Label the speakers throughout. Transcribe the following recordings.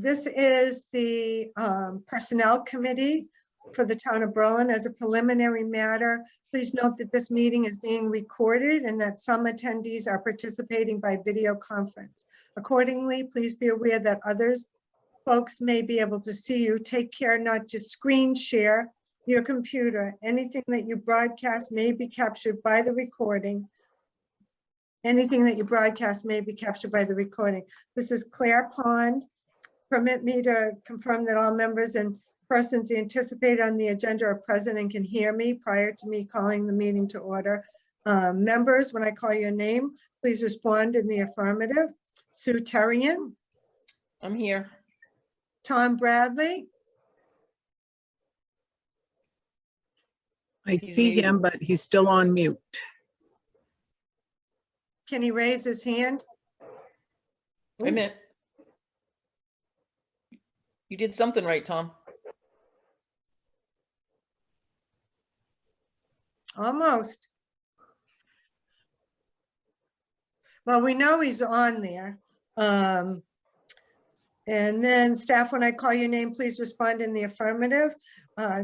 Speaker 1: This is the Personnel Committee for the Town of Berlin. As a preliminary matter, please note that this meeting is being recorded and that some attendees are participating by video conference. Accordingly, please be aware that others folks may be able to see you. Take care not to screen share your computer. Anything that you broadcast may be captured by the recording. Anything that you broadcast may be captured by the recording. This is Claire Pond. Permit me to confirm that all members and persons anticipated on the agenda are present and can hear me prior to me calling the meeting to order. Members, when I call your name, please respond in the affirmative. Sue Terrian.
Speaker 2: I'm here.
Speaker 1: Tom Bradley.
Speaker 3: I see him, but he's still on mute.
Speaker 1: Can he raise his hand?
Speaker 2: Wait a minute. You did something right, Tom.
Speaker 1: Almost. Well, we know he's on there. And then staff, when I call your name, please respond in the affirmative.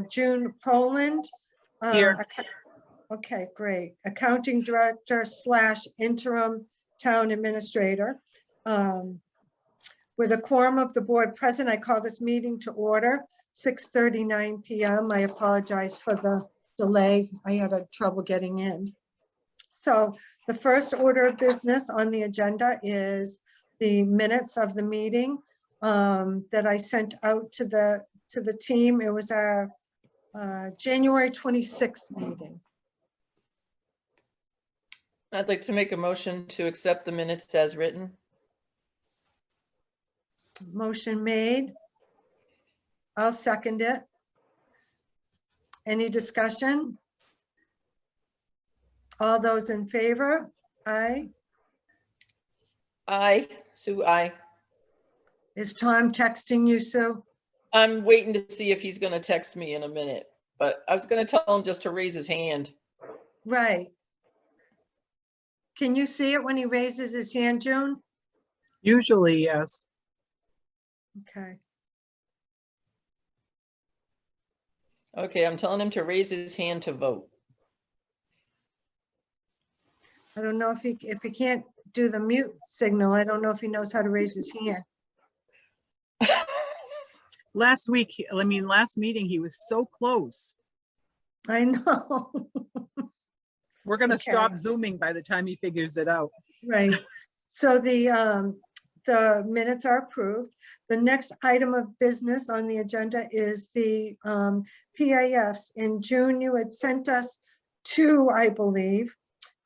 Speaker 1: June Poland.
Speaker 3: Here.
Speaker 1: Okay, great. Accounting Director / Interim Town Administrator. With a quorum of the board present, I call this meeting to order, 6:39 p.m. I apologize for the delay. I had trouble getting in. So the first order of business on the agenda is the minutes of the meeting that I sent out to the team. It was our January 26th meeting.
Speaker 2: I'd like to make a motion to accept the minutes as written.
Speaker 1: Motion made. I'll second it. Any discussion? All those in favor? Aye.
Speaker 2: Aye, Sue, aye.
Speaker 1: Is Tom texting you, Sue?
Speaker 2: I'm waiting to see if he's gonna text me in a minute, but I was gonna tell him just to raise his hand.
Speaker 1: Right. Can you see it when he raises his hand, June?
Speaker 3: Usually, yes.
Speaker 1: Okay.
Speaker 2: Okay, I'm telling him to raise his hand to vote.
Speaker 1: I don't know if he can't do the mute signal. I don't know if he knows how to raise his hand.
Speaker 3: Last meeting, he was so close.
Speaker 1: I know.
Speaker 3: We're gonna
Speaker 1: Okay.
Speaker 3: stop Zooming by the time he figures it out.
Speaker 1: Right. So the minutes are approved. The next item of business on the agenda is the PIFs. In June, you had sent us two, I believe.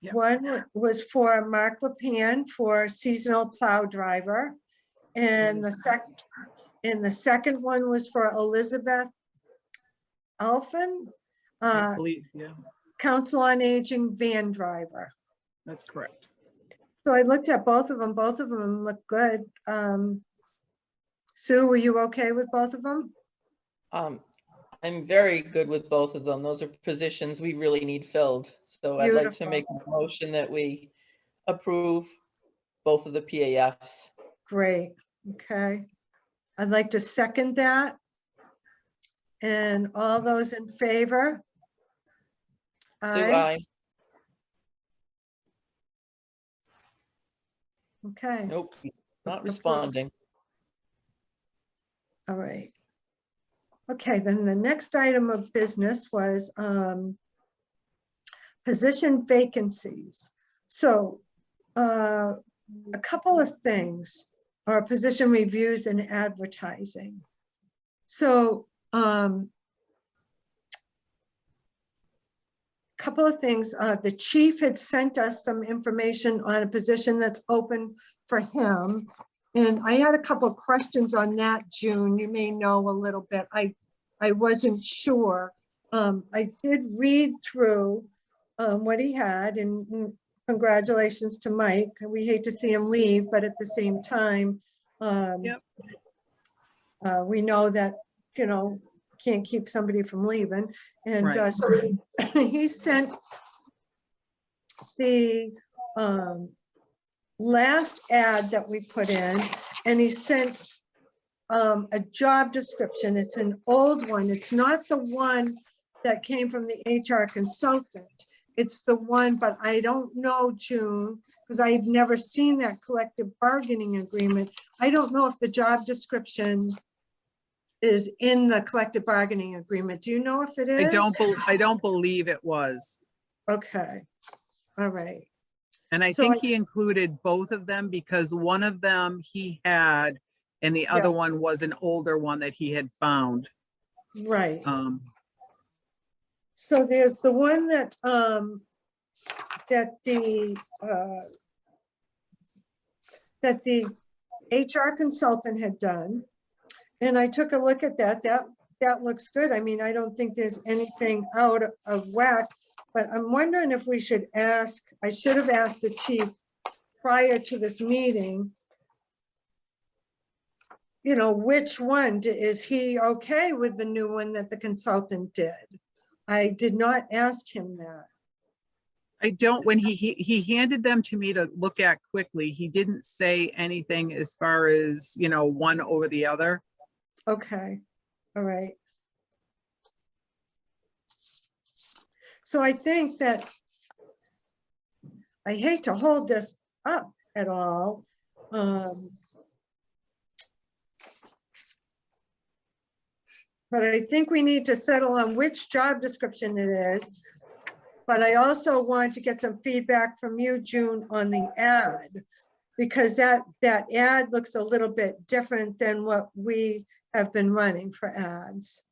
Speaker 3: Yep.
Speaker 1: One was for Mark LePan for seasonal plow driver. And the second one was for Elizabeth Alphen,
Speaker 3: I believe, yeah,
Speaker 1: Council on Aging van driver.
Speaker 3: that's correct.
Speaker 1: So I looked at both of them. Both of them look good. Sue, were you okay with both of them?
Speaker 2: I'm very good with both of them. Those are positions we really need filled. So I'd like to
Speaker 1: Beautiful.
Speaker 2: make a motion that we approve both of the PAFs.
Speaker 1: Great. Okay. I'd like to second that. And all those in favor?
Speaker 2: Sue, aye.
Speaker 1: Okay.
Speaker 2: Nope, he's not responding.
Speaker 1: All right. Okay, then the next item of business was position vacancies. So a couple of things are position reviews and advertising. So couple of things. The chief had sent us some information on a position that's open for him. And I had a couple of questions on that, June. You may know a little bit. I wasn't sure. I did read through what he had, and congratulations to Mike. We hate to see him leave, but at the same time,
Speaker 3: Yep.
Speaker 1: We know that, you know, can't keep somebody from leaving. And
Speaker 3: Right.
Speaker 1: so he sent the last ad that we put in, and he sent a job description. It's an old one. It's not the one that came from the HR consultant. It's the one, but I don't know, June, because I've never seen that collective bargaining agreement. I don't know if the job description is in the collective bargaining agreement. Do you know if it is?
Speaker 3: I don't believe it was.
Speaker 1: Okay, all right.
Speaker 3: And I
Speaker 1: So
Speaker 3: think he included both of them because one of them he had, and the other
Speaker 1: Yeah.
Speaker 3: one was an older one that he had found.
Speaker 1: Right.
Speaker 3: Um,
Speaker 1: So there's the one that the HR consultant had done. And I took a look at that. That looks good. I mean, I don't think there's anything out of whack, but I'm wondering if we should ask, I should have asked the chief prior to this meeting, you know, which one is he okay with the new one that the consultant did? I did not ask him that.
Speaker 3: I don't, when he handed them to me to look at quickly, he didn't say anything as far as, you know, one over the other.
Speaker 1: Okay, all right. So I think that I hate to hold this up at all. But I think we need to settle on which job description it is. But I also want to get some feedback from you, June, on the ad, because that ad looks a little bit different than what we have been running for ads.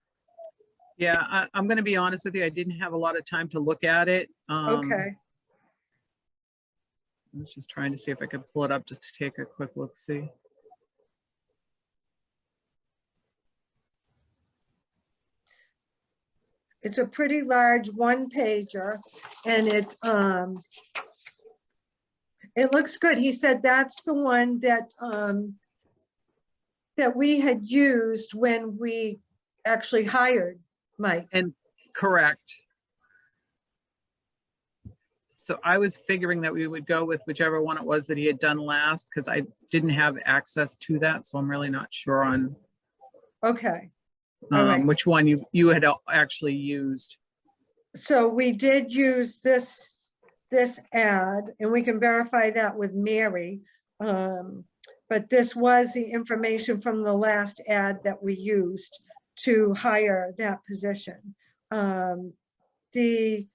Speaker 3: Yeah, I'm going to be honest with you. I didn't have a lot of time to look at it.
Speaker 1: Okay,
Speaker 3: I was just trying to see if I could pull it up just to take a quick look, see.
Speaker 1: it's a pretty large one pager and it looks good. He said that's the one that that we had used when we actually hired Mike.
Speaker 3: And correct. So I was figuring that we would go with whichever one it was that he had done last because I didn't have access to that. So I'm really not sure on
Speaker 1: Okay, all right.
Speaker 3: which one you had actually used.
Speaker 1: So we did use this ad, and we can verify that with Mary. But this was the information from the last ad that we used to hire that position. And we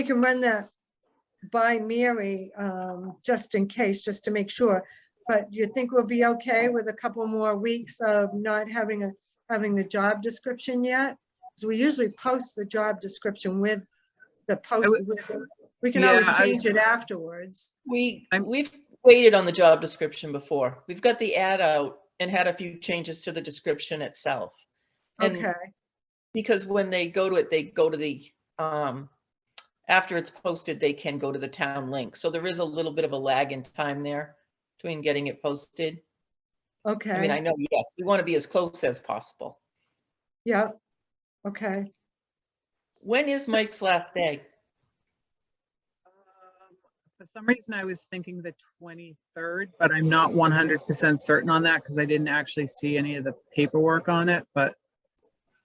Speaker 1: can run that by Mary just in case, just to make sure. But you think we'll be okay with a couple more weeks of not having the job description yet? Because we usually post the job description with the post. We can always change it afterwards.
Speaker 2: We've waited on the job description before. We've got the ad out and had a few changes to the description itself. And
Speaker 1: Okay,
Speaker 2: because when they go to it, they go to the, after it's posted, they can go to the town link. So there is a little bit of a lag in time there between getting it posted.
Speaker 1: okay.
Speaker 2: I mean, I know, yes, we want to be as close as possible.
Speaker 1: Yeah, okay.
Speaker 2: When is Mike's last day?
Speaker 3: For some reason, I was thinking the 23rd, but I'm not 100% certain on that because I didn't actually see any of the paperwork on it. But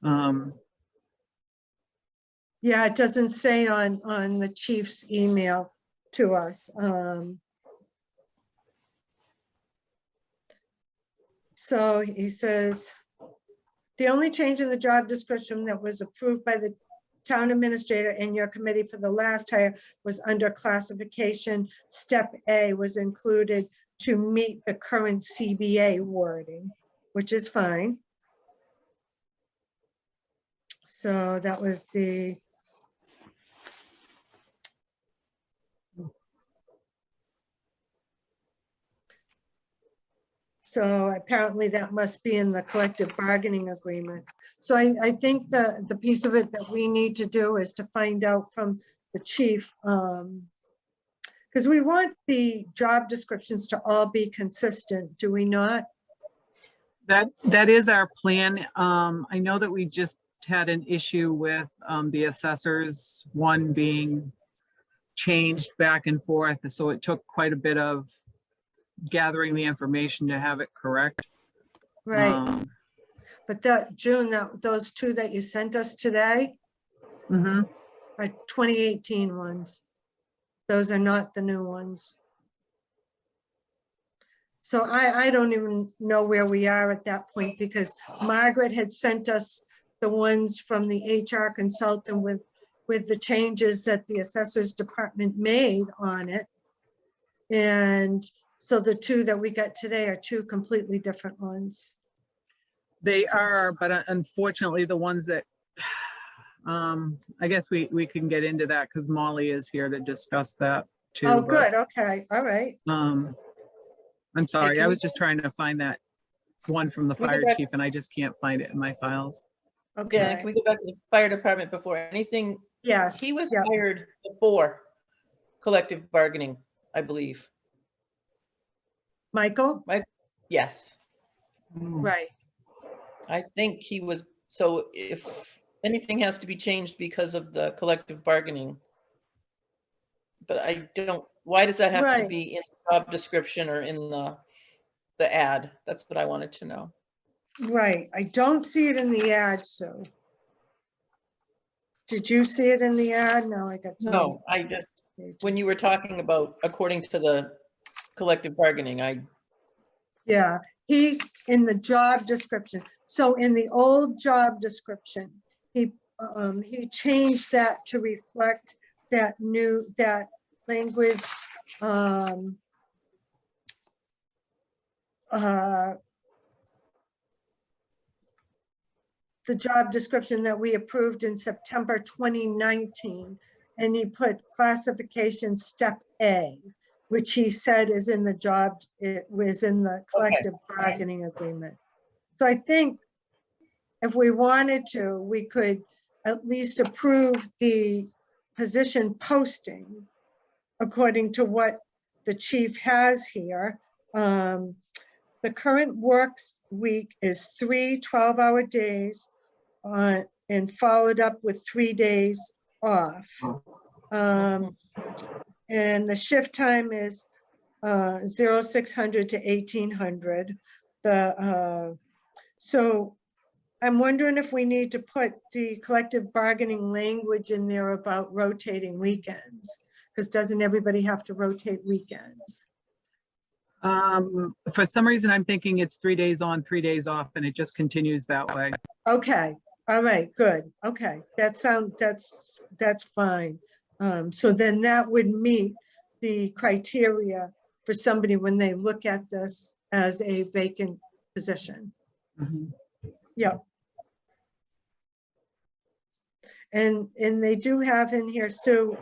Speaker 1: Yeah, it doesn't say on the chief's email to us. So he says, the only change in the job description that was approved by the town administrator and your committee for the last hire was under classification. Step A was included to meet the current CBA wording, which is fine. So that was the So apparently that must be in the collective bargaining agreement. So I think the piece of it that we need to do is to find out from the chief, because we want the job descriptions to all be consistent, do we not?
Speaker 3: that is our plan. I know that we just had an issue with the assessors, one being changed back and forth. So it took quite a bit of gathering the information to have it correct.
Speaker 1: right. But that June, those two that you sent us today
Speaker 3: Mhm.
Speaker 1: are 2018 ones. Those are not the new ones. So I don't even know where we are at that point, because Margaret had sent us the ones from the HR consultant with the changes that the assessors department made on it. And so the two that we got today are two completely different ones.
Speaker 3: They are, but unfortunately, the ones that, I guess we can get into that because Molly is here to discuss that too.
Speaker 1: Oh,
Speaker 3: but,
Speaker 1: good. Okay. All right.
Speaker 3: I'm sorry,
Speaker 2: can
Speaker 3: I
Speaker 2: we-
Speaker 3: was just trying to find that one from the
Speaker 2: Can we go
Speaker 3: fire
Speaker 2: back-
Speaker 3: chief and I just can't find it in my files.
Speaker 2: Yeah,
Speaker 1: Okay.
Speaker 2: can we go back to the fire department before anything?
Speaker 1: Yes.
Speaker 2: He was
Speaker 1: yeah,
Speaker 2: hired before collective bargaining, I believe.
Speaker 1: Michael?
Speaker 2: Yes,
Speaker 1: Right.
Speaker 2: I think he was. So if anything has to be changed because of the collective bargaining. But I don't, why does that have to
Speaker 1: Right.
Speaker 2: be in the job description or in the ad? That's what I wanted to know.
Speaker 1: Right. I don't see it in the ad, so. Did you see it in the ad? No, I got. so many
Speaker 2: No, I just,
Speaker 1: pages.
Speaker 2: when you were talking about according to the collective bargaining,
Speaker 1: Yeah, he's in the job description. So in the old job description, he changed that to reflect that language. The job description that we approved in September 2019, and he put classification step A, which he said is in the job, it was in the collective bargaining agreement. So I think if we wanted to, we could at least approve the position posting according to what the chief has here. The current works week is 3 12-hour days and followed up with 3 days off. And the shift time is 0600 to 1800. So I'm wondering if we need to put the collective bargaining language in there about rotating weekends, because doesn't everybody have to rotate weekends?
Speaker 3: For some reason, I'm thinking it's 3 days on, 3 days off, and it just continues that way.
Speaker 1: Okay, all right, good. Okay, that's fine. So then that would meet the criteria for somebody when they look at this as a vacant position.
Speaker 3: Mhm.
Speaker 1: Yep. And they do have in here, Sue,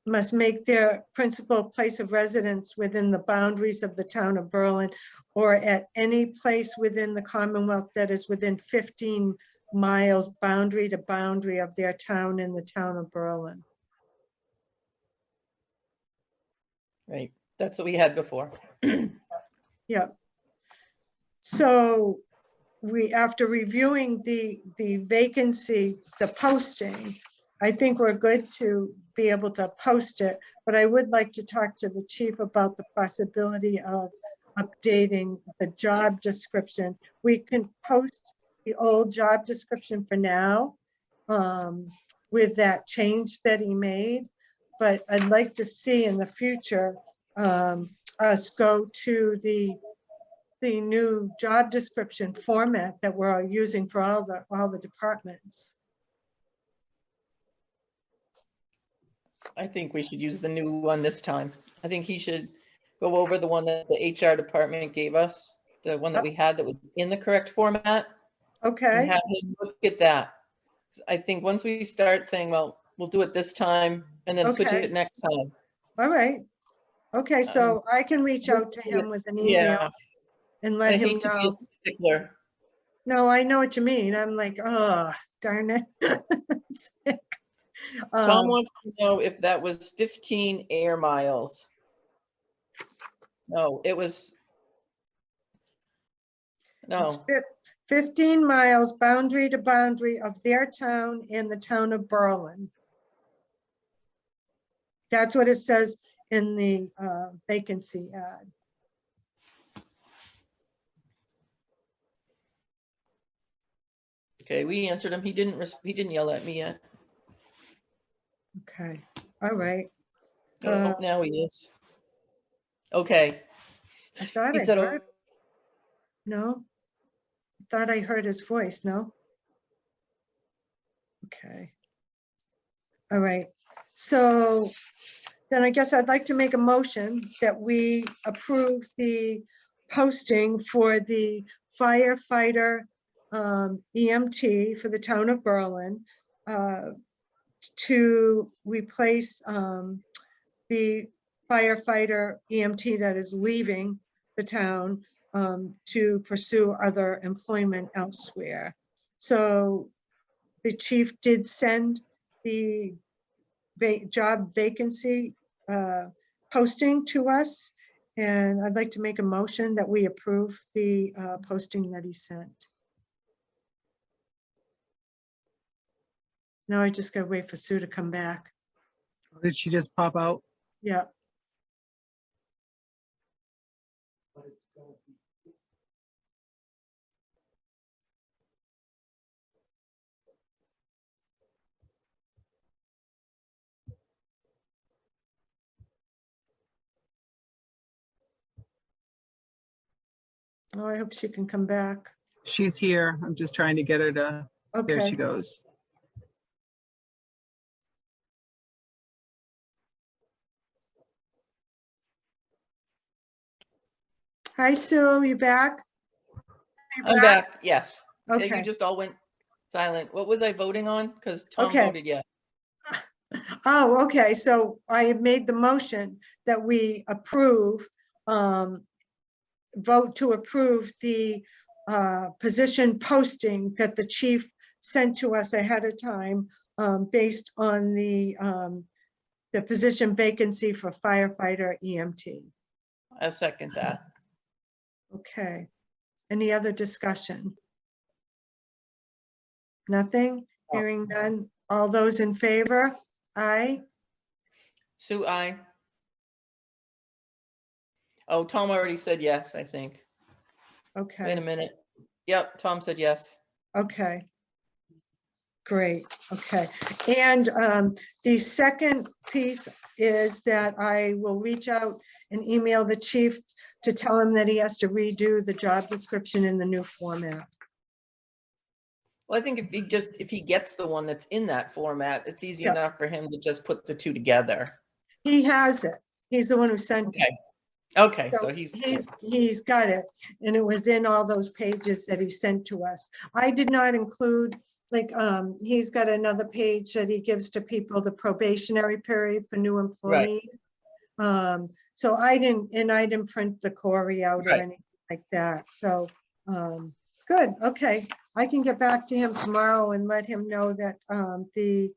Speaker 1: must make their principal place of residence within the boundaries of the town of Berlin or at any place within the Commonwealth that is within 15 miles boundary to boundary of their town in the town of Berlin.
Speaker 2: right, that's what we had before.
Speaker 1: Yeah. So after reviewing the vacancy, the posting, I think we're good to be able to post it, but I would like to talk to the chief about the possibility of updating the job description. We can post the old job description for now with that change that he made, but I'd like to see in the future us go to the new job description format that we're using for all the departments.
Speaker 2: I think we should use the new one this time. I think he should go over the one that the HR department gave us, the one that we had that was in the correct format, and
Speaker 1: Okay,
Speaker 2: have him look at that. I think once we start saying, well, we'll do it this time and then switch
Speaker 1: Okay.
Speaker 2: it next time.
Speaker 1: all right. Okay, so I can reach out to him with an email
Speaker 2: Yeah,
Speaker 1: and
Speaker 2: I
Speaker 1: let him
Speaker 2: hate to be a
Speaker 1: know.
Speaker 2: stickler.
Speaker 1: No, I know what you mean. I'm like, oh, darn it. Sick.
Speaker 2: Tom wants to know if that was 15 air miles. No, it was.
Speaker 1: It's
Speaker 2: No,
Speaker 1: 15 miles boundary to boundary of their town and the town of Berlin. That's what it says in the vacancy ad.
Speaker 2: Okay, we answered him. He didn't yell at me yet.
Speaker 1: Okay, all right.
Speaker 2: Oh, now he is. Okay.
Speaker 1: I thought
Speaker 2: He
Speaker 1: I
Speaker 2: said,
Speaker 1: heard, no? I thought I heard his voice, no? Okay. All right, so then I guess I'd like to make a motion that we approve the posting for the firefighter EMT for the town of Berlin to replace the firefighter EMT that is leaving the town to pursue other employment elsewhere. So the chief did send the job vacancy posting to us, and I'd like to make a motion that we approve the posting that he sent. Now I just gotta wait for Sue to come back.
Speaker 3: Did she just pop out?
Speaker 1: Yeah. Oh, I hope she can come back.
Speaker 3: She's here. I'm just trying to get her to, there
Speaker 1: Okay.
Speaker 3: she goes.
Speaker 1: Hi, Sue, you back?
Speaker 2: I'm back. Yes. Yeah,
Speaker 1: Okay.
Speaker 2: you just all went silent. What was I voting on? Because Tom
Speaker 1: Okay.
Speaker 2: voted yes.
Speaker 1: Oh, okay, so I have made the motion that we approve, vote to approve the position posting that the chief sent to us ahead of time, based on the position vacancy for firefighter EMT.
Speaker 2: I second that.
Speaker 1: Okay, any other discussion? Nothing? Hearing none. All those in favor? Aye.
Speaker 2: Sue, aye. Oh, Tom already said yes, I think. Wait a
Speaker 1: Okay,
Speaker 2: minute. Yep, Tom said yes.
Speaker 1: okay. Great, okay. And the second piece is that I will reach out and email the chief to tell him that he has to redo the job description in the new format.
Speaker 2: Well, I think if he gets the one that's in that format, it's easy
Speaker 1: Yeah.
Speaker 2: enough for him to just put the two together.
Speaker 1: He has it. He's the one who sent it.
Speaker 2: Okay,
Speaker 1: So
Speaker 2: so
Speaker 1: he's got it, and it was in all those pages that he sent to us. I did not include, like, he's got another page that he gives to people, the probationary period for new employees. So I didn't print the Corey out or
Speaker 2: Right.
Speaker 1: anything like that. So, good, okay. I can get back to him tomorrow and let him know that the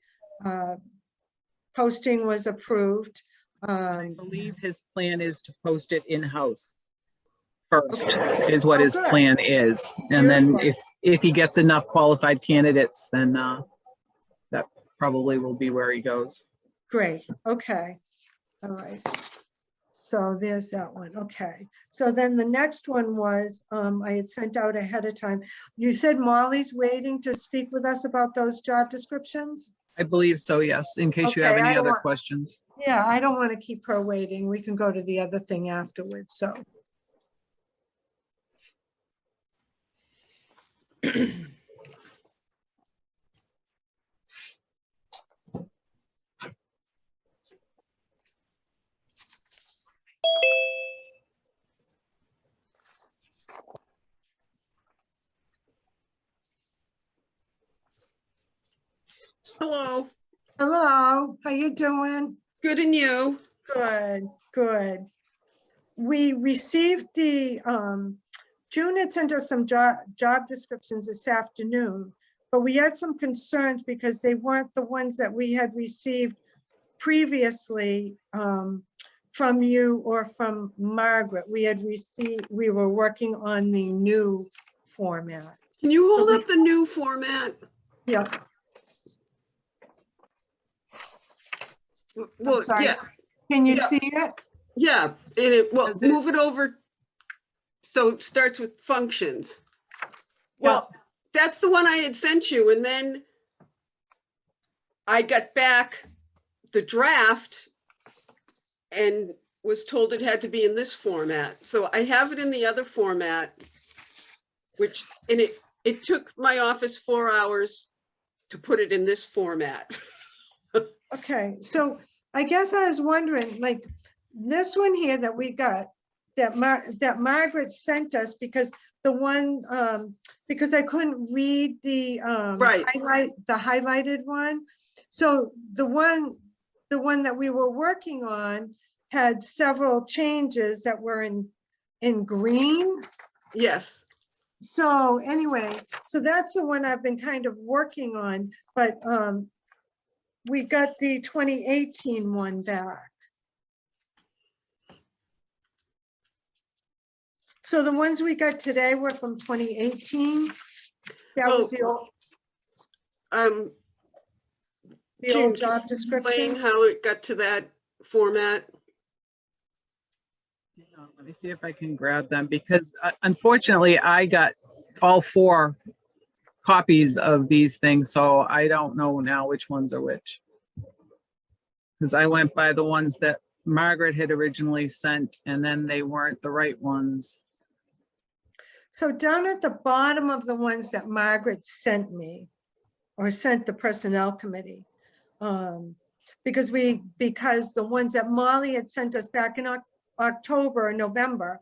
Speaker 1: posting was approved.
Speaker 3: I believe his plan is to post it in-house first, is what
Speaker 1: Oh,
Speaker 3: his
Speaker 1: good.
Speaker 3: plan is. And then
Speaker 1: Beautiful.
Speaker 3: if he gets enough qualified candidates, then that probably will be where he goes.
Speaker 1: Great, okay, all right. So there's that one, okay. So then the next one was, I had sent out ahead of time. You said Molly's waiting to speak with us about those job descriptions?
Speaker 3: I believe so, yes, in case you have
Speaker 1: Okay, I
Speaker 3: any
Speaker 1: don't
Speaker 3: other
Speaker 1: want-
Speaker 3: questions.
Speaker 1: Yeah, I don't want to keep her waiting. We can go to the other thing afterwards, so.
Speaker 4: Hello,
Speaker 1: Hello, how you doing?
Speaker 4: good and you?
Speaker 1: Good, good. We received the, June had sent us some job descriptions this afternoon, but we had some concerns because they weren't the ones that we had received previously from you or from Margaret. We were working on the new format.
Speaker 4: Can you
Speaker 1: So
Speaker 4: hold
Speaker 1: we-
Speaker 4: up the new format?
Speaker 1: Yeah,
Speaker 4: Well,
Speaker 1: sorry.
Speaker 4: yeah,
Speaker 1: can you
Speaker 4: Yeah.
Speaker 1: see it?
Speaker 4: yeah, well,
Speaker 3: Does it-
Speaker 4: move it over. So it starts with functions. Well, that's the one I had sent you, and then I got back the draft and was told it had to be in this format. So I have it in the other format, and it took my office 4 hours to put it in this format.
Speaker 1: Okay, so I guess I was wondering, like, this one here that we got, that Margaret sent us, because the one, because I couldn't read the
Speaker 4: Right.
Speaker 1: highlighted one. So the one that we were working on had several changes that were in green.
Speaker 4: Yes.
Speaker 1: So anyway, so that's the one I've been kind of working on, but we got the 2018 one back. So the ones we got today were from 2018. That was the old
Speaker 4: June,
Speaker 1: job
Speaker 4: explain
Speaker 1: description.
Speaker 4: how it got to that format.
Speaker 3: Hang on, let me see if I can grab them, because unfortunately I got all 4 copies of these things, so I don't know now which ones are which. Because I went by the ones that Margaret had originally sent, and then they weren't the right ones.
Speaker 1: So down at the bottom of the ones that Margaret sent me, or sent the personnel committee, because the ones that Molly had sent us back in October or November,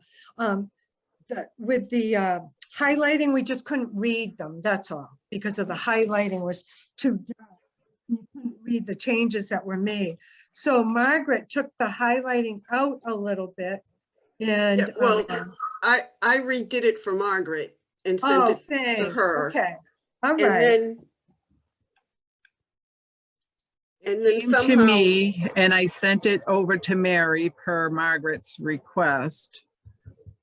Speaker 1: with the highlighting, we just couldn't read them, that's all, because of the highlighting was too dark. You couldn't read the changes that were made. So Margaret took the highlighting out a little bit, and
Speaker 4: Yeah, well, I redid it for Margaret and sent
Speaker 1: oh,
Speaker 4: it to
Speaker 1: thanks.
Speaker 4: her.
Speaker 1: Okay, all
Speaker 4: And
Speaker 1: right.
Speaker 4: then
Speaker 3: Came to
Speaker 4: somehow,
Speaker 3: me, and I sent it over to Mary per Margaret's request.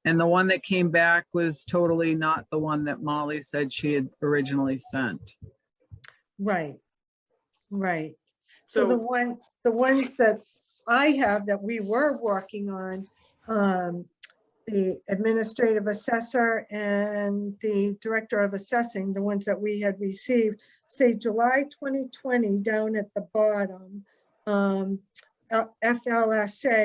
Speaker 3: And the one that came back was totally not the one that Molly said she had originally sent.
Speaker 1: Right, right. So
Speaker 4: So-
Speaker 1: the ones that I have that we were working on, the administrative assessor and the director of assessing, the ones that we had received, say July 2020 down at the bottom. FLSA,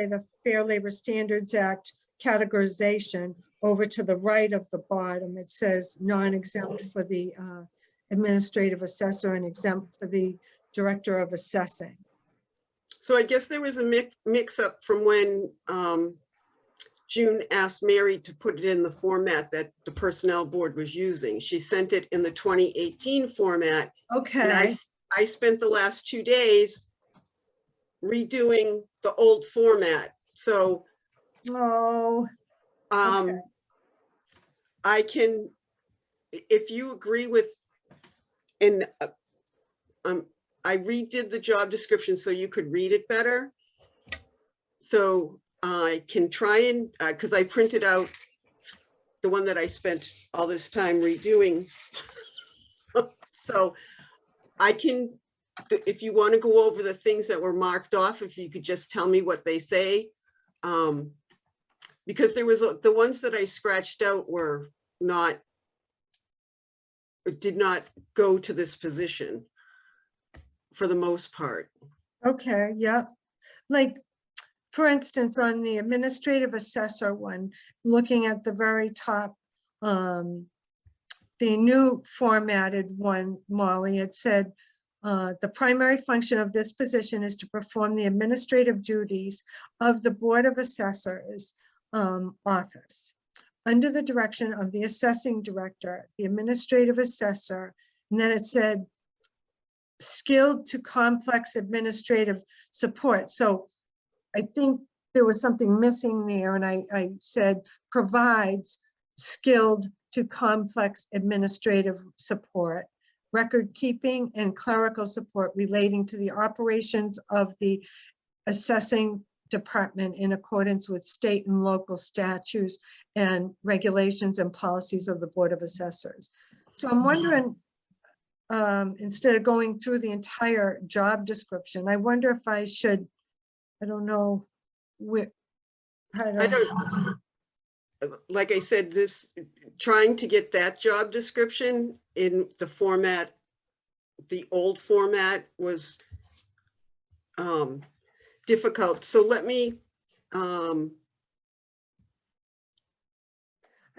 Speaker 1: the Fair Labor Standards Act categorization, over to the right of the bottom, it says non-exempt for the administrative assessor and exempt for the director of assessing.
Speaker 4: so I guess there was a mix up from when June asked Mary to put it in the format that the personnel board was using. She sent it in the 2018 format.
Speaker 1: Okay.
Speaker 4: And I spent the last 2 days redoing the old format. So
Speaker 1: Oh, okay.
Speaker 4: I can, if you agree with, and I redid the job description so you could read it better. So I can try and, because I printed out the one that I spent all this time redoing. So I can, if you want to go over the things that were marked off, if you could just tell me what they say. Because there was, the ones that I scratched out were not, did not go to this position for the most part.
Speaker 1: Okay, yeah. Like, for instance, on the administrative assessor one, looking at the very top, the new formatted one, Molly, it said, the primary function of this position is to perform the administrative duties of the Board of Assessors office under the direction of the assessing director, the administrative assessor, and then it said skilled to complex administrative support. So I think there was something missing there, and I said provides skilled to complex administrative support, record keeping and clerical support relating to the operations of the assessing department in accordance with state and local statutes and regulations and policies of the Board of Assessors. So I'm wondering, instead of going through the entire job description, I wonder if I should, I don't know,
Speaker 4: like I said, trying to get that job description in the format, the old format was difficult. So let me,
Speaker 1: I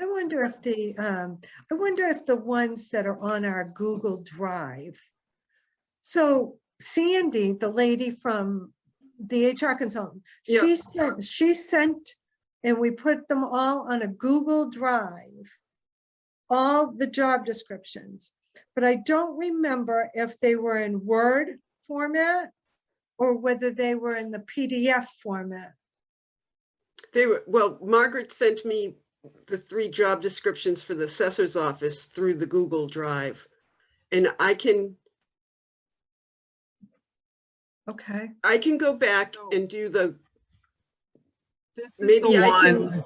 Speaker 1: wonder if the ones that are on our Google Drive. So Sandy, the lady from the HR consultant,
Speaker 4: Yeah.
Speaker 1: she sent, and we put them all on a Google Drive, all the job descriptions. But I don't remember if they were in Word format or whether they were in the PDF format.
Speaker 4: well, Margaret sent me the 3 job descriptions for the assessor's office through the Google Drive. And I can
Speaker 1: Okay.
Speaker 4: go back and do the,
Speaker 3: This is
Speaker 4: maybe
Speaker 3: the
Speaker 4: I can.
Speaker 3: one.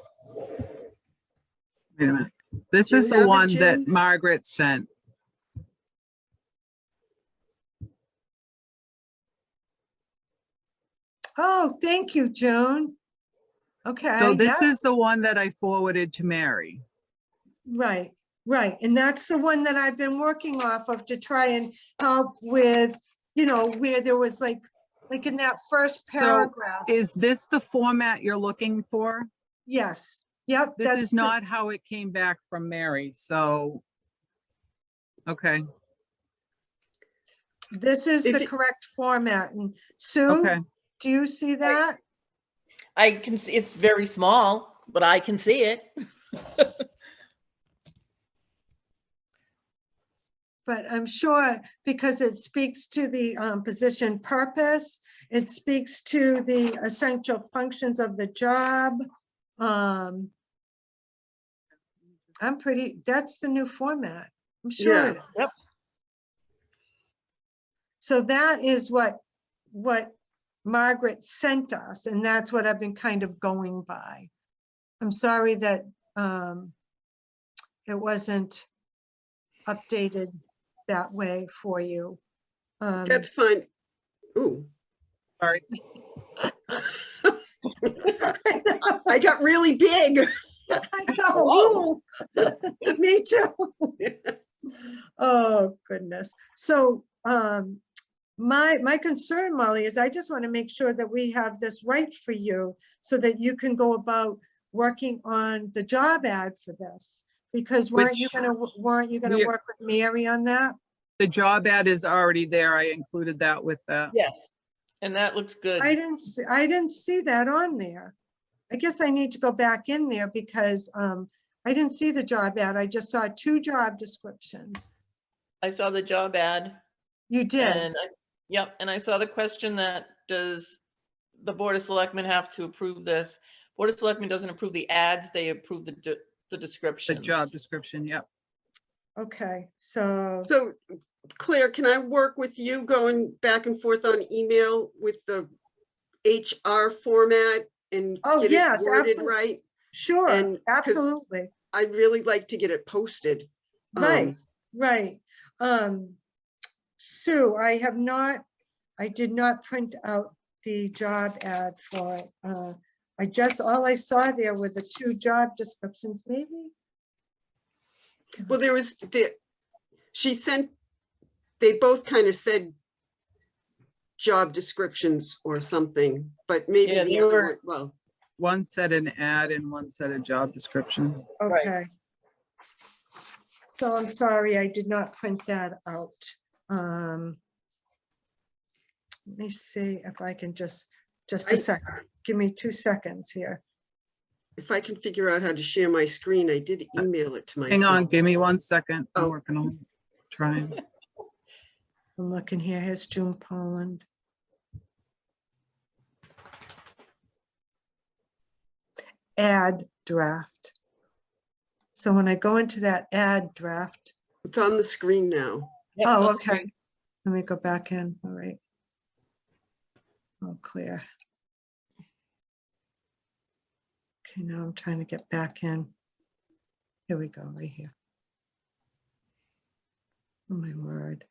Speaker 3: Wait a minute. This
Speaker 4: Do you
Speaker 3: is the
Speaker 4: have it,
Speaker 3: one that
Speaker 4: June?
Speaker 3: Margaret sent.
Speaker 1: Oh, thank you, Joan. Okay.
Speaker 3: So this
Speaker 1: yeah,
Speaker 3: is the one that I forwarded to Mary.
Speaker 1: right, right. And that's the one that I've been working off of to try and help with, where there was like in that first
Speaker 3: So
Speaker 1: paragraph.
Speaker 3: is this the format you're looking for?
Speaker 1: Yes. Yep.
Speaker 3: This
Speaker 1: that's
Speaker 3: is not how it came back from Mary, so. Okay,
Speaker 1: This is
Speaker 4: If
Speaker 1: the
Speaker 4: it-
Speaker 1: correct format. And Sue,
Speaker 3: okay.
Speaker 1: do you see that?
Speaker 2: I can see, it's very small, but I can see it.
Speaker 1: But I'm sure because it speaks to the position purpose, it speaks to the essential functions of the job. That's the new format. I'm sure
Speaker 4: Yeah.
Speaker 1: it is.
Speaker 2: Yep.
Speaker 1: So that is what Margaret sent us, and that's what I've been kind of going by. I'm sorry that it wasn't updated that way for you.
Speaker 4: That's fine. Ooh,
Speaker 3: Sorry.
Speaker 4: I got really big.
Speaker 1: I know. Me too. Oh, goodness. So my concern, Molly, is I just want to make sure that we have this right for you so that you can go about working on the job ad for this. Because weren't you
Speaker 3: Which
Speaker 1: gonna
Speaker 3: we-
Speaker 1: work with Mary on that?
Speaker 3: The job ad is already there. I included that with that.
Speaker 2: Yes, and that looks good.
Speaker 1: I didn't see that on there. I guess I need to go back in there because I didn't see the job ad. I just saw 2 job descriptions.
Speaker 2: I saw the job ad
Speaker 1: You did.
Speaker 2: and yep, and I saw the question that does the Board of Selectmen have to approve this? Board of Selectmen doesn't approve the ads, they approve the
Speaker 3: The
Speaker 2: descriptions.
Speaker 3: job description, yep.
Speaker 1: Okay, so
Speaker 4: So Claire, can I work with you going back and forth on email with the HR format and
Speaker 1: Oh,
Speaker 4: get
Speaker 1: yes,
Speaker 4: it worded
Speaker 1: absolutely.
Speaker 4: right?
Speaker 1: sure,
Speaker 4: And 'cause
Speaker 1: absolutely.
Speaker 4: I'd really like to get it posted.
Speaker 1: Right, right. Sue, I did not print out the job ad for it. All I saw there were the 2 job descriptions, maybe?
Speaker 4: Well, they both kind of said job descriptions or something, but maybe
Speaker 2: Yeah,
Speaker 4: the
Speaker 2: they
Speaker 4: other
Speaker 2: were-
Speaker 4: one, well,
Speaker 3: One said an ad and one said a job description.
Speaker 2: Right.
Speaker 1: Okay. So I'm sorry, I did not print that out. Let me see if I can just a second. Give me 2 seconds here.
Speaker 4: if I can figure out how to share my screen, I did email it to myself.
Speaker 3: Hang on, give me 1 second. I'm
Speaker 4: Oh.
Speaker 3: working on trying.
Speaker 1: I'm looking here. Here's June Poland. Add draft. So when I go into that add draft,
Speaker 4: It's on the screen now.
Speaker 2: Yep, it's
Speaker 1: oh,
Speaker 2: on the screen.
Speaker 1: okay. Let me go back in. All right. Oh, clear. Okay, now I'm trying to get back in. Here we go, right here. Oh, my word.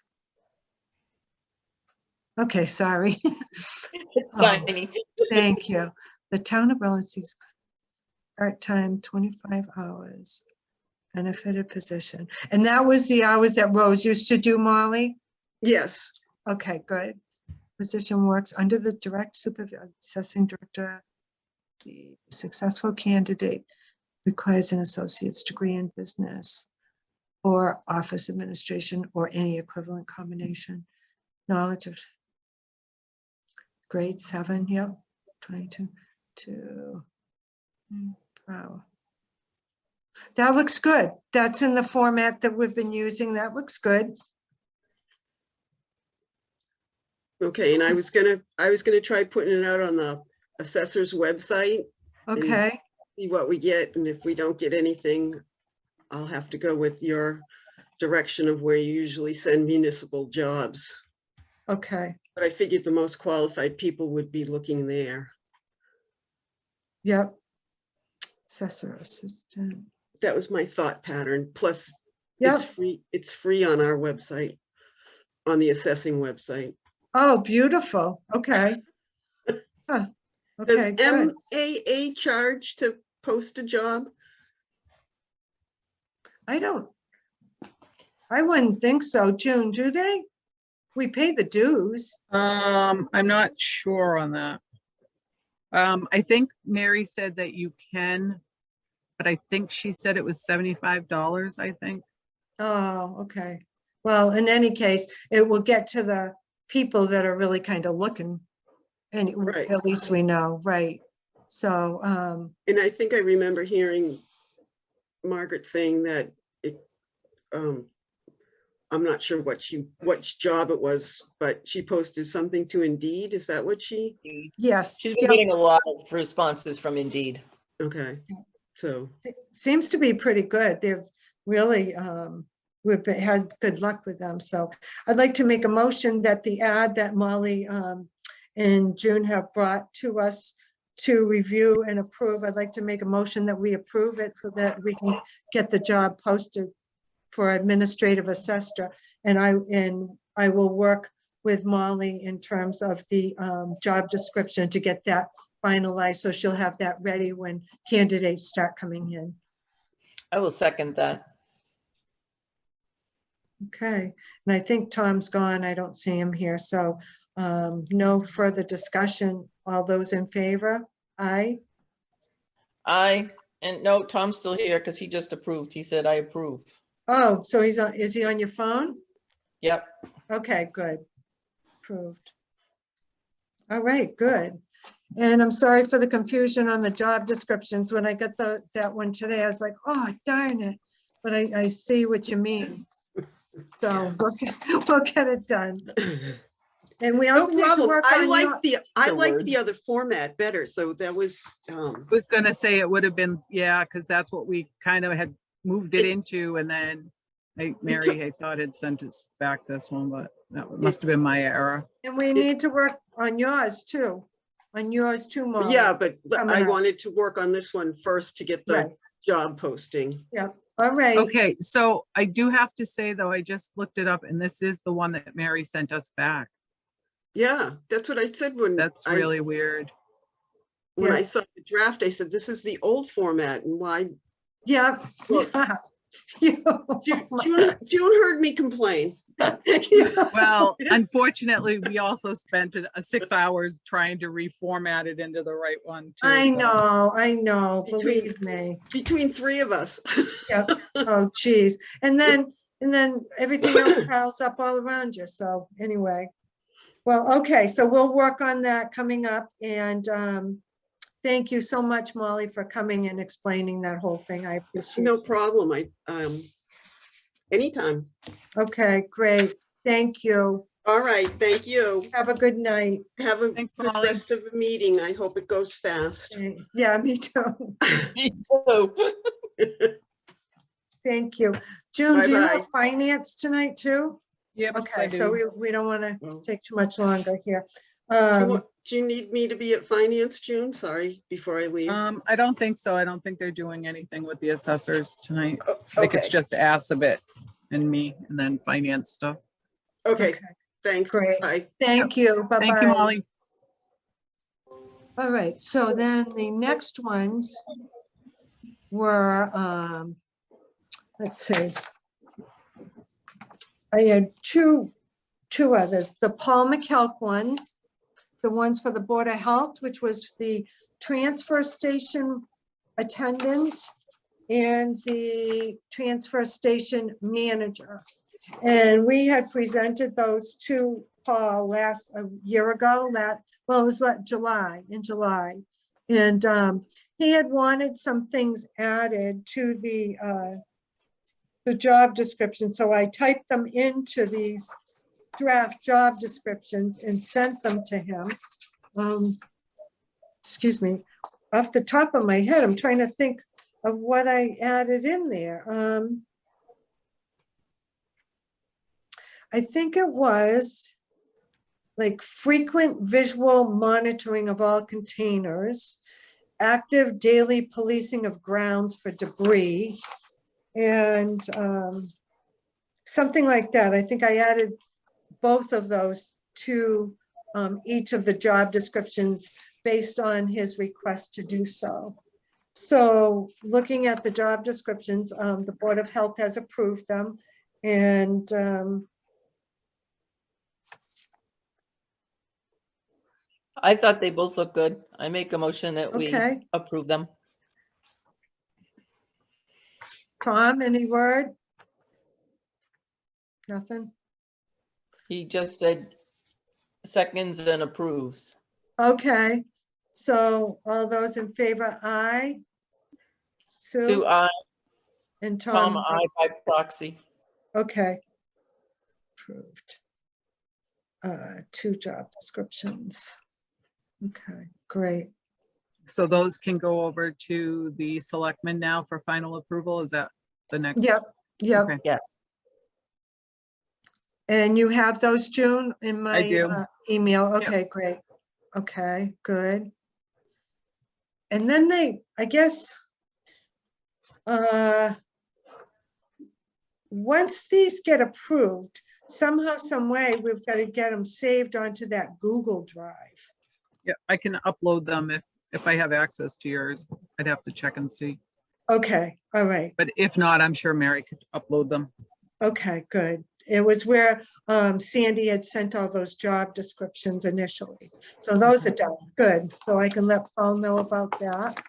Speaker 1: Okay, sorry.
Speaker 2: It's
Speaker 1: Oh.
Speaker 2: tiny.
Speaker 1: Thank you. The town of Berlin sees part-time, 25 hours, benefited position. And that was the hours that Rose used to do, Molly?
Speaker 4: Yes,
Speaker 1: Okay, good. Position works under the direct supervision, assessing director. The successful candidate requires an associate's degree in business or office administration or any equivalent combination. Knowledge of grade 7, yep, 22 to wow. That looks good. That's in the format that we've been using. That looks good.
Speaker 4: okay, and I was gonna try putting it out on the assessor's website,
Speaker 1: Okay,
Speaker 4: see what we get, and if we don't get anything, I'll have to go with your direction of where you usually send municipal jobs.
Speaker 1: okay,
Speaker 4: But I figured the most qualified people would be looking there.
Speaker 1: yep. Assessor assistant.
Speaker 4: That was my thought pattern. Plus,
Speaker 1: Yep.
Speaker 4: it's free on our website, on the assessing website.
Speaker 1: Oh, beautiful. Okay. Huh. Okay,
Speaker 4: Does
Speaker 1: good.
Speaker 4: MAA charge to post a job?
Speaker 1: I wouldn't think so. June, do they? We pay the dues.
Speaker 3: I'm not sure on that. I think Mary said that you can, but I think she said it was $75, I think.
Speaker 1: Oh, okay. Well, in any case, it will get to the people that are really kind of looking. And
Speaker 4: Right.
Speaker 1: at least we know, right? So,
Speaker 4: And I think I remember hearing Margaret saying that I'm not sure what job it was, but she posted something to Indeed. Is that what she?
Speaker 1: yes.
Speaker 2: She's been
Speaker 1: yep.
Speaker 2: getting a lot of responses from Indeed.
Speaker 4: Okay, so,
Speaker 1: Seems to be pretty good. They've really, had good luck with them. So I'd like to make a motion that the ad that Molly and June have brought to us to review and approve, I'd like to make a motion that we approve it so that we can get the job posted for administrative assessor. And I will work with Molly in terms of the job description to get that finalized, so she'll have that ready when candidates start coming in.
Speaker 2: I will second that.
Speaker 1: Okay, and I think Tom's gone. I don't see him here, so no further discussion. All those in favor? Aye.
Speaker 2: And no, Tom's still here because he just approved. He said, I approve.
Speaker 1: Oh, so he's on, is he on your phone?
Speaker 2: Yep.
Speaker 1: Okay, good. Approved. All right, good. And I'm sorry for the confusion on the job descriptions. When I got that one today, I was like, oh, darn it. But I see what you mean. So we'll get it done. And we
Speaker 4: no
Speaker 1: also need to
Speaker 4: problem.
Speaker 1: work
Speaker 4: I
Speaker 1: on
Speaker 4: like
Speaker 1: your,
Speaker 2: words.
Speaker 4: the other format better. So that was,
Speaker 3: I was gonna say it would have been, yeah, because that's what we kind of had moved it into, and then Mary, I thought had sent us back this one, but that must have been my error.
Speaker 1: and we need to work on yours too. On yours too, Molly.
Speaker 4: yeah, but
Speaker 1: coming
Speaker 4: I
Speaker 1: up.
Speaker 4: wanted to work on this one first to get the
Speaker 1: Right.
Speaker 4: job posting.
Speaker 1: Yep. All right.
Speaker 3: Okay, so I do have to say though, I just looked it up and this is the one that Mary sent us back.
Speaker 4: Yeah, that's what I said when
Speaker 3: That's really weird.
Speaker 4: when
Speaker 1: Yeah.
Speaker 4: I saw the draft. I said, this is the old format, and why?
Speaker 1: Yeah.
Speaker 4: Look,
Speaker 1: Yeah.
Speaker 4: June heard me complain.
Speaker 1: Yeah.
Speaker 3: Well, unfortunately, we also spent 6 hours trying to reformat it into the right one too.
Speaker 1: I
Speaker 3: so.
Speaker 1: know,
Speaker 4: Between-
Speaker 1: believe me.
Speaker 4: Between three of us.
Speaker 1: Yeah. Oh, geez. And then everything else piles up all around you. So anyway. Well, okay, so we'll work on that coming up. And thank you so much, Molly, for coming and explaining that whole thing. I appreciate
Speaker 4: No
Speaker 1: it.
Speaker 4: problem. Anytime.
Speaker 1: Okay, great. Thank you.
Speaker 4: All right, thank you.
Speaker 1: Have a good night.
Speaker 4: Have a
Speaker 3: Thanks,
Speaker 4: good
Speaker 3: Molly.
Speaker 4: rest of the meeting. I hope it goes fast.
Speaker 1: Yeah, me too.
Speaker 2: Me too.
Speaker 1: Thank you. June, do you
Speaker 4: Bye-bye.
Speaker 1: have finance tonight too?
Speaker 3: Yes, I
Speaker 1: Okay, so
Speaker 3: do.
Speaker 1: we don't want to
Speaker 4: Well,
Speaker 1: take too much longer here.
Speaker 4: Do you need me to be at finance, June? Sorry, before I leave.
Speaker 3: I don't think so. I don't think they're doing anything with the assessors tonight.
Speaker 4: Oh,
Speaker 3: I think it's
Speaker 4: okay,
Speaker 3: just Assabet and me and then finance stuff.
Speaker 4: okay, thanks.
Speaker 1: Great.
Speaker 4: Bye.
Speaker 1: Thank you. Bye-bye.
Speaker 3: Thank you, Molly.
Speaker 1: All right, so then the next ones were, let's see. I had two others, the Paul McKelk ones, the ones for the Board of Health, which was the transfer station attendant and the transfer station manager. And we had presented those to Paul a year ago, it was in July. And he had wanted some things added to the job description. So I typed them into these draft job descriptions and sent them to him. Excuse me, off the top of my head, I'm trying to think of what I added in there. I think it was like frequent visual monitoring of all containers, active daily policing of grounds for debris, and something like that. I think I added both of those to each of the job descriptions based on his request to do so. So looking at the job descriptions, the Board of Health has approved them, and
Speaker 2: I thought they both look good. I make a motion that we
Speaker 1: okay.
Speaker 2: approve them.
Speaker 1: Tom, any word? Nothing?
Speaker 2: He just said seconds and approves.
Speaker 1: Okay, so all those in favor, aye.
Speaker 2: Sue, I,
Speaker 1: And
Speaker 2: Tom,
Speaker 1: Tom,
Speaker 2: I by proxy.
Speaker 1: okay. Approved. 2 job descriptions. Okay, great.
Speaker 3: So those can go over to the selectmen now for final approval? Is that the next?
Speaker 1: Yep, yep.
Speaker 3: Okay.
Speaker 2: Yes.
Speaker 1: And you have those, June, in my
Speaker 3: do.
Speaker 1: email?
Speaker 3: Yep.
Speaker 1: Okay, great. Okay, good. And then I guess, once these get approved, somehow, some way, we've got to get them saved onto that Google Drive.
Speaker 3: Yeah, I can upload them if I have access to yours. I'd have to check and see.
Speaker 1: Okay, all right.
Speaker 3: But if not, I'm sure Mary could upload them.
Speaker 1: Okay, good. It was where Sandy had sent all those job descriptions initially. So those are done, good. So I can let Paul know about that.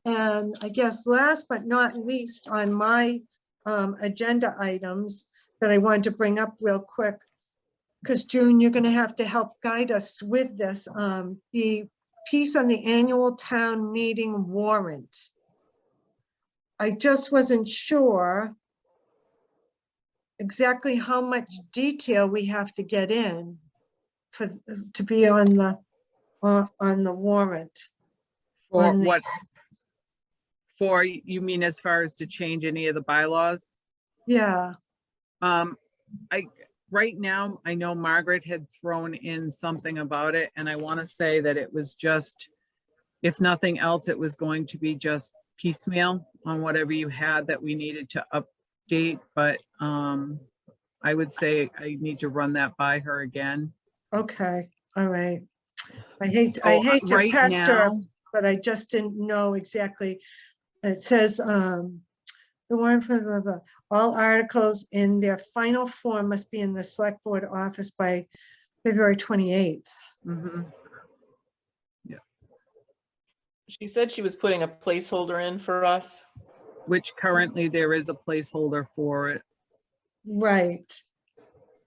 Speaker 1: And I guess last but not least on my agenda items that I wanted to bring up real quick, because June, you're gonna have to help guide us with this, the piece on the annual town meeting warrant. I just wasn't sure exactly how much detail we have to get in to be on the warrant.
Speaker 3: For
Speaker 1: On the-
Speaker 3: what? For, you mean as far as to change any of the bylaws?
Speaker 1: Yeah,
Speaker 3: Right now, I know Margaret had thrown in something about it, and I want to say that it was just, if nothing else, it was going to be just piecemeal on whatever you had that we needed to update, but I would say I need to run that by her again.
Speaker 1: okay, all right. I hate
Speaker 3: So,
Speaker 1: to
Speaker 3: right
Speaker 1: pester,
Speaker 3: now-
Speaker 1: but I just didn't know exactly. It says, the warrant for blah, blah, all articles in their final form must be in the select board office by February 28th.
Speaker 3: Mhm.
Speaker 2: She said she was putting a placeholder in for us.
Speaker 3: Which currently there is a placeholder for it.
Speaker 1: Right.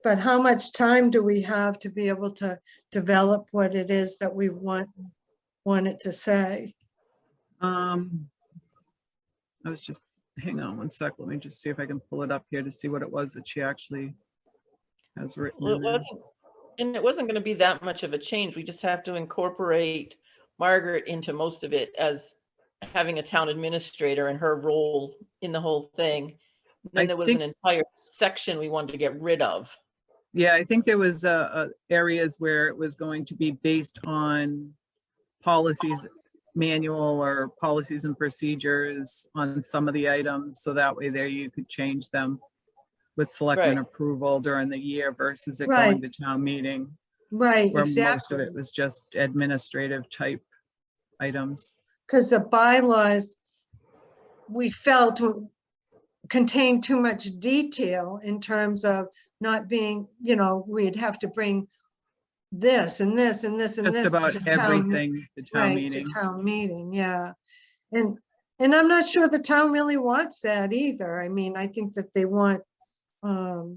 Speaker 1: But how much time do we have to be able to develop what it is that we want it to say?
Speaker 3: I was just, hang on one sec. Let me just see if I can pull it up here to see what it was that she actually has written.
Speaker 2: Well,
Speaker 3: in there.
Speaker 2: it wasn't going to be that much of a change. We just have to incorporate Margaret into most of it as having a town administrator and her role in the whole thing. Then
Speaker 3: I
Speaker 2: there was
Speaker 3: think-
Speaker 2: an entire section we wanted to get rid of.
Speaker 3: Yeah, I think there was areas where it was going to be based on policies manual or policies and procedures on some of the items. So that way there you could change them with selectmen
Speaker 2: Right.
Speaker 3: approval during the year versus it
Speaker 1: Right.
Speaker 3: going to town meeting,
Speaker 1: Right,
Speaker 3: where most of
Speaker 1: exactly.
Speaker 3: it was just administrative type items.
Speaker 1: Because the bylaws we felt contained too much detail in terms of not being, we'd have to bring this and this and this and
Speaker 3: Just
Speaker 1: this
Speaker 3: about
Speaker 1: to town,
Speaker 3: everything, the town
Speaker 1: right, to
Speaker 3: meeting.
Speaker 1: town meeting, yeah. And I'm not sure the town really wants that either. I mean, I think that they want to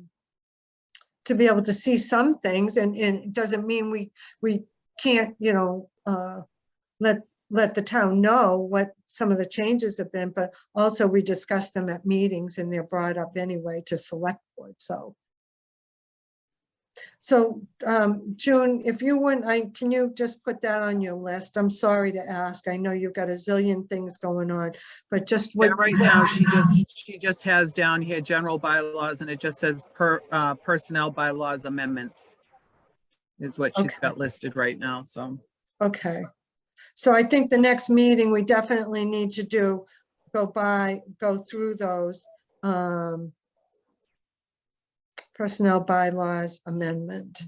Speaker 1: be able to see some things, and it doesn't mean we can't, let the town know what some of the changes have been, but also we discuss them at meetings and they're brought up anyway to select board, so. So, June, if you wouldn't, can you just put that on your list? I'm sorry to ask. I know you've got a zillion things going on, but just
Speaker 3: Yeah,
Speaker 1: what.
Speaker 3: right now, she just has down here general bylaws, and it just says personnel bylaws amendments is what she's got listed right now, so.
Speaker 1: Okay, so I think the next meeting, we definitely need to go through those personnel bylaws amendment.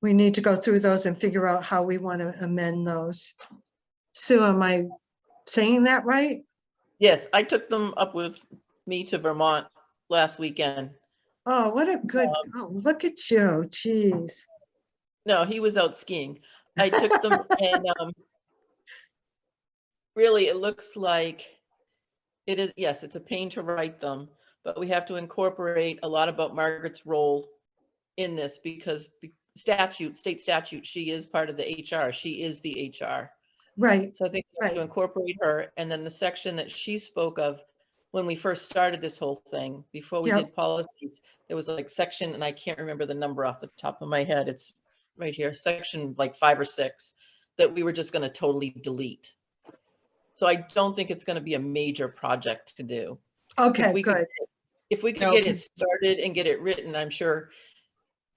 Speaker 1: We need to go through those and figure out how we want to amend those. Sue, am I saying that right?
Speaker 2: Yes, I took them up with me to Vermont last weekend.
Speaker 1: Oh, what a good, oh, look at you, geez.
Speaker 2: No, he was out skiing. I took them and really it looks like it is, yes, it's a pain to write them, but we have to incorporate a lot about Margaret's role in this because state statute, she is part of the HR. She is the HR.
Speaker 1: Right,
Speaker 2: So I think we have to incorporate her. And then the section that she spoke of when we first started this whole thing, before we did policies, there was like section, and I can't remember the number off the top of my head. It's right here, section like 5 or 6, that we were just going to totally delete. So I don't think it's going to be a major project to do.
Speaker 1: okay, good.
Speaker 2: If we could
Speaker 3: No,
Speaker 2: get it started and get it written, I'm sure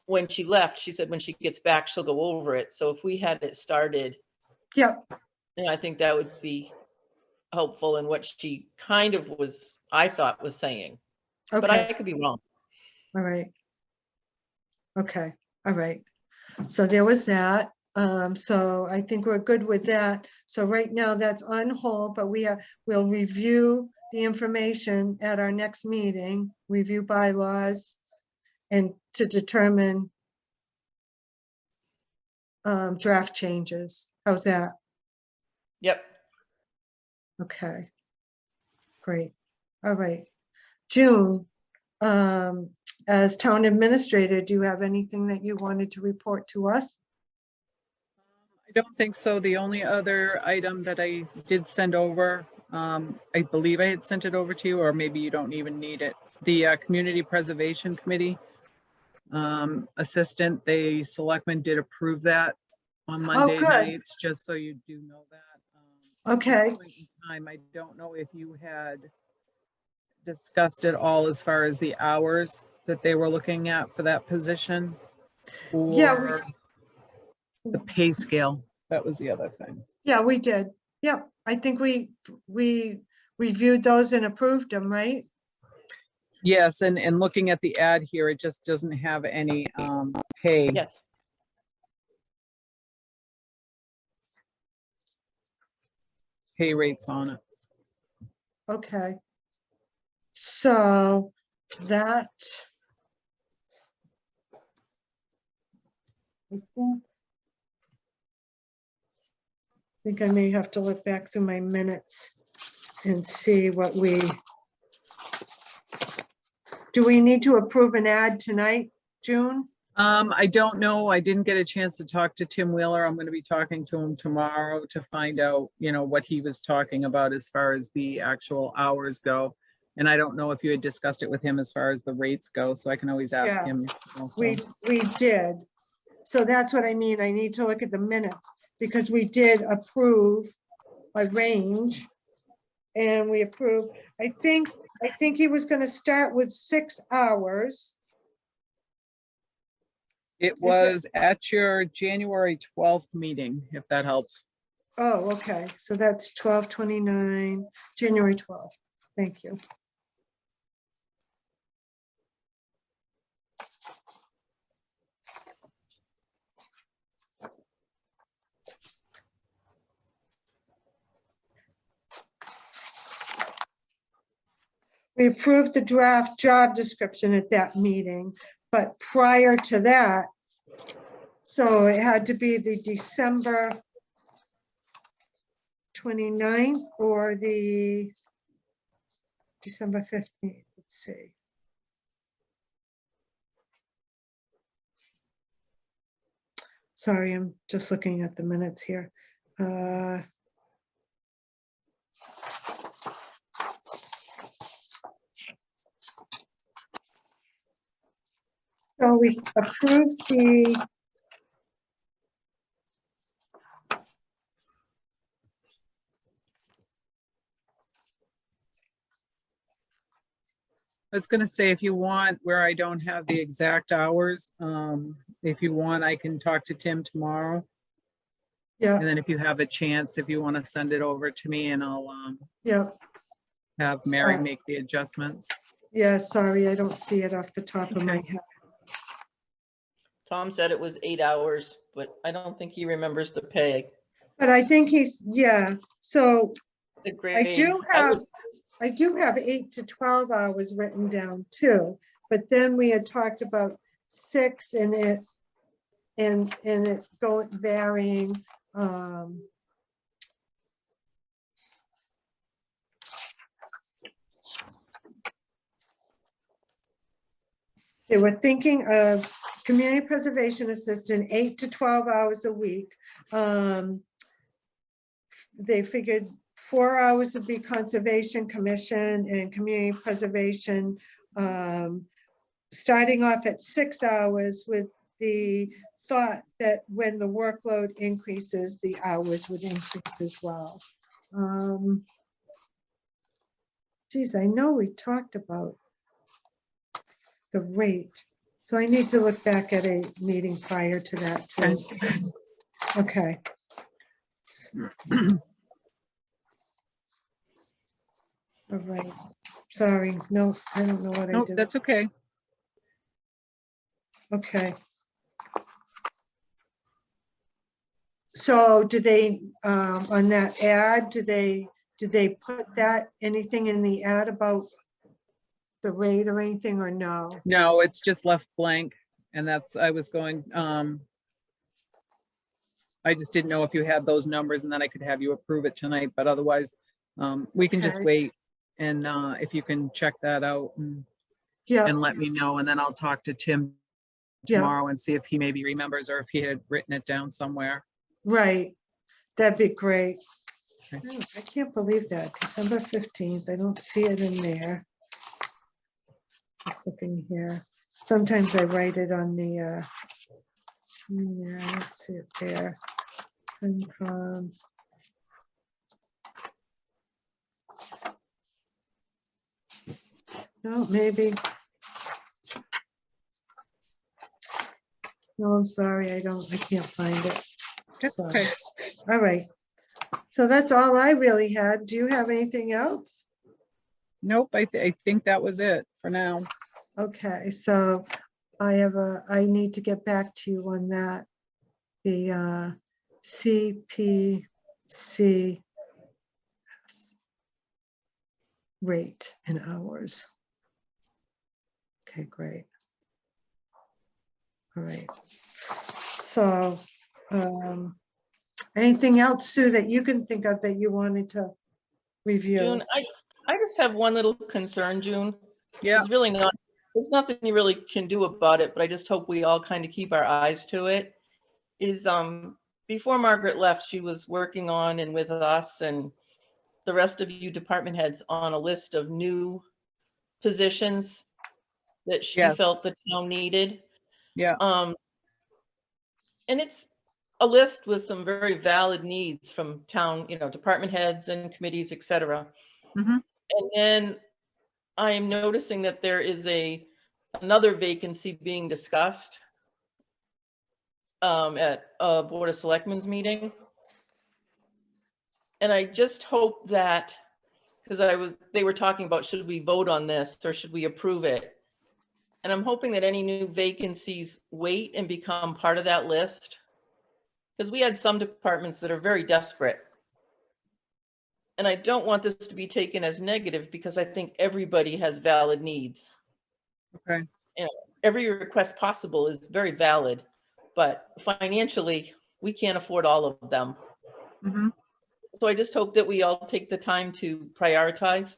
Speaker 2: when she left, she said when she gets back, she'll go over it. So if we had it started,
Speaker 1: Yep,
Speaker 2: and I think that would be helpful in what she kind of was, I thought was saying, but
Speaker 1: okay,
Speaker 2: I could be wrong.
Speaker 1: all right. Okay, all right. So there was that. So I think we're good with that. So right now that's on hold, but we'll review the information at our next meeting, review bylaws, and to determine draft changes. How's that?
Speaker 2: Yep.
Speaker 1: Okay, great. All right. June, as town administrator, do you have anything that you wanted to report to us?
Speaker 3: I don't think so. The only other item that I did send over, I believe I had sent it over to you, or maybe you don't even need it. The Community Preservation Committee assistant, the selectmen did approve that on Monday
Speaker 1: good.
Speaker 3: nights, just so you do know that.
Speaker 1: Okay.
Speaker 3: At this point in time, I don't know if you had discussed it all as far as the hours that they were looking at for that position,
Speaker 1: Yeah,
Speaker 3: or the pay scale. That was the other thing.
Speaker 1: yeah, we did. Yep, I think we reviewed those and approved them, right?
Speaker 3: Yes, and looking at the ad here, it just doesn't have any pay.
Speaker 2: Yes.
Speaker 3: Pay rates on it.
Speaker 1: Okay. So that I think I may have to look back through my minutes and see what do we need to approve an ad tonight, June?
Speaker 3: I don't know. I didn't get a chance to talk to Tim Wheeler. I'm going to be talking to him tomorrow to find out, what he was talking about as far as the actual hours go. And I don't know if you had discussed it with him as far as the rates go, so I can always ask him also.
Speaker 1: We did. So that's what I mean. I need to look at the minutes because we did approve a range and we approved, I think he was going to start with 6 hours.
Speaker 3: It was at your January 12th meeting, if that helps.
Speaker 1: Oh, okay. So that's 12/29, January 12th. Thank you. We approved the draft job description at that meeting, but prior to that, so it had to be the December 29th or the December 15th, let's see. Sorry, I'm just looking at the minutes here. So we approved the,
Speaker 3: I was gonna say, if you want, where I don't have the exact hours, if you want, I can talk to Tim tomorrow.
Speaker 1: yeah,
Speaker 3: And then if you have a chance, if you want to send it over to me, and I'll
Speaker 1: yeah,
Speaker 3: have Mary
Speaker 1: Sure.
Speaker 3: make the adjustments.
Speaker 1: yeah, sorry, I don't see it off the top of my
Speaker 3: Okay.
Speaker 1: head.
Speaker 2: Tom said it was 8 hours, but I don't think he remembers the pay.
Speaker 1: But I think he's, yeah, so
Speaker 2: The
Speaker 1: I
Speaker 2: grade.
Speaker 1: do have 8 to 12 hours written down too, but then we had talked about 6 and it going varying. They were thinking of community preservation assistant, 8 to 12 hours a week. They figured 4 hours would be conservation commission and community preservation, starting off at 6 hours with the thought that when the workload increases, the hours would increase as well. Geez, I know we talked about the rate, so I need to look back at a meeting prior to that too. Okay. All right. Sorry, no, I don't know what I
Speaker 3: Nope,
Speaker 1: did.
Speaker 3: that's okay.
Speaker 1: Okay. So did they, on that ad, did they put that, anything in the ad about the rate or anything, or no?
Speaker 3: No, it's just left blank, and I was going, I just didn't know if you had those numbers, and then I could have you approve it tonight, but otherwise, we can just
Speaker 1: Okay.
Speaker 3: wait. And if you can check that out
Speaker 1: Yeah,
Speaker 3: and let me know, and then I'll talk to Tim
Speaker 1: yeah,
Speaker 3: tomorrow and see if he maybe remembers, or if he had written it down somewhere.
Speaker 1: right. That'd be great.
Speaker 3: Okay.
Speaker 1: Oh, I can't believe that, December 15th, I don't see it in there. Just looking here. Sometimes I write it on the, yeah, I don't see it there. FinCom. No, maybe. No, I'm sorry, I can't find it.
Speaker 3: That's
Speaker 1: So,
Speaker 3: okay.
Speaker 1: all right. So that's all I really had. Do you have anything else?
Speaker 3: Nope, I think that was it for now.
Speaker 1: Okay, so I need to get back to you on that. The CPC rate in hours. Okay, great. All right. So, anything else, Sue, that you can think of that you wanted to review?
Speaker 2: June, I just have one little concern, June.
Speaker 3: Yeah,
Speaker 2: There's nothing you really can do about it, but I just hope we all kind of keep our eyes to it. Is, before Margaret left, she was working on and with us and the rest of you department heads on a list of new positions that she
Speaker 3: Yes.
Speaker 2: felt the town needed.
Speaker 3: yeah,
Speaker 2: And it's a list with some very valid needs from town, department heads and committees, et cetera.
Speaker 3: Mhm.
Speaker 2: And then I am noticing that there is another vacancy being discussed at a Board of Selectmen's meeting. And I just hope that, because they were talking about, should we vote on this or should we approve it? And I'm hoping that any new vacancies wait and become part of that list. Because we had some departments that are very desperate. And I don't want this to be taken as negative because I think everybody has valid needs.
Speaker 3: Okay.
Speaker 2: Every request possible is very valid, but financially, we can't afford all of them.
Speaker 3: Mhm.
Speaker 2: So I just hope that we all take the time to prioritize.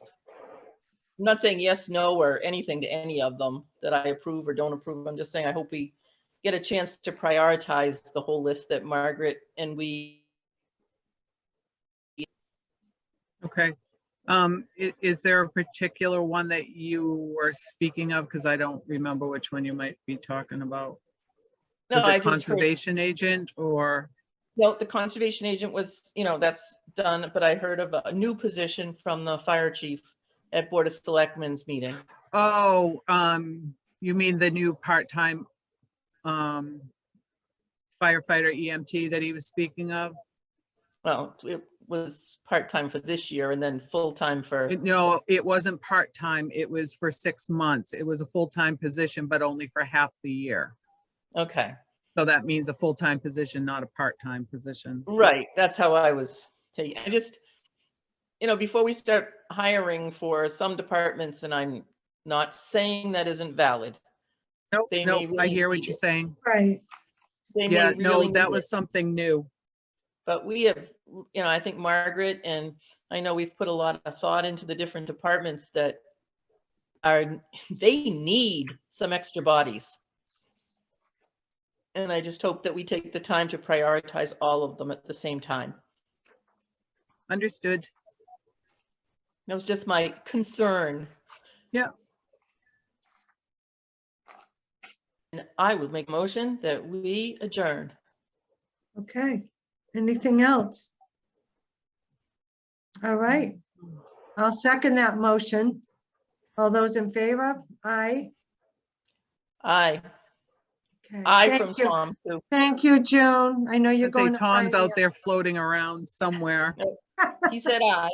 Speaker 2: I'm not saying yes, no, or anything to any of them that I approve or don't approve. I'm just saying I hope we get a chance to prioritize the whole list that Margaret and we.
Speaker 3: Okay. Is there a particular one that you were speaking of? Because I don't remember which one you might be talking about.
Speaker 2: No,
Speaker 3: Was
Speaker 2: I
Speaker 3: it
Speaker 2: just heard,
Speaker 3: conservation agent or?
Speaker 2: no, the conservation agent was, that's done, but I heard of a new position from the fire chief at Board of Selectmen's meeting.
Speaker 3: Oh, you mean the new part-time firefighter EMT that he was speaking of?
Speaker 2: Well, it was part-time for this year and then full-time for,
Speaker 3: No, it wasn't part-time. It was for 6 months. It was a full-time position, but only for half the year.
Speaker 2: okay.
Speaker 3: So that means a full-time position, not a part-time position.
Speaker 2: Right, that's how I was taking, I just, before we start hiring for some departments, and I'm not saying that isn't valid.
Speaker 3: Nope,
Speaker 2: They
Speaker 3: nope,
Speaker 2: may
Speaker 3: I
Speaker 2: really
Speaker 3: hear what
Speaker 2: need
Speaker 3: you're
Speaker 2: it.
Speaker 3: saying.
Speaker 1: Right.
Speaker 2: They may
Speaker 3: Yeah,
Speaker 2: really
Speaker 3: no,
Speaker 2: need
Speaker 3: that
Speaker 2: it.
Speaker 3: was something new.
Speaker 2: But we have, I think Margaret, and I know we've put a lot of thought into the different departments that they need some extra bodies. And I just hope that we take the time to prioritize all of them at the same time.
Speaker 3: Understood.
Speaker 2: That was just my concern.
Speaker 3: Yeah.
Speaker 2: And I would make a motion that we adjourn.
Speaker 1: Okay. Anything else? All right. I'll second that motion. All those in favor? Aye.
Speaker 2: Aye.
Speaker 1: Okay.
Speaker 2: Aye from
Speaker 1: Thank you.
Speaker 2: Tom too.
Speaker 1: Thank you, June. I know you're
Speaker 3: I say
Speaker 1: going to
Speaker 3: Tom's out there
Speaker 1: finance.
Speaker 3: floating around somewhere.
Speaker 2: He said aye.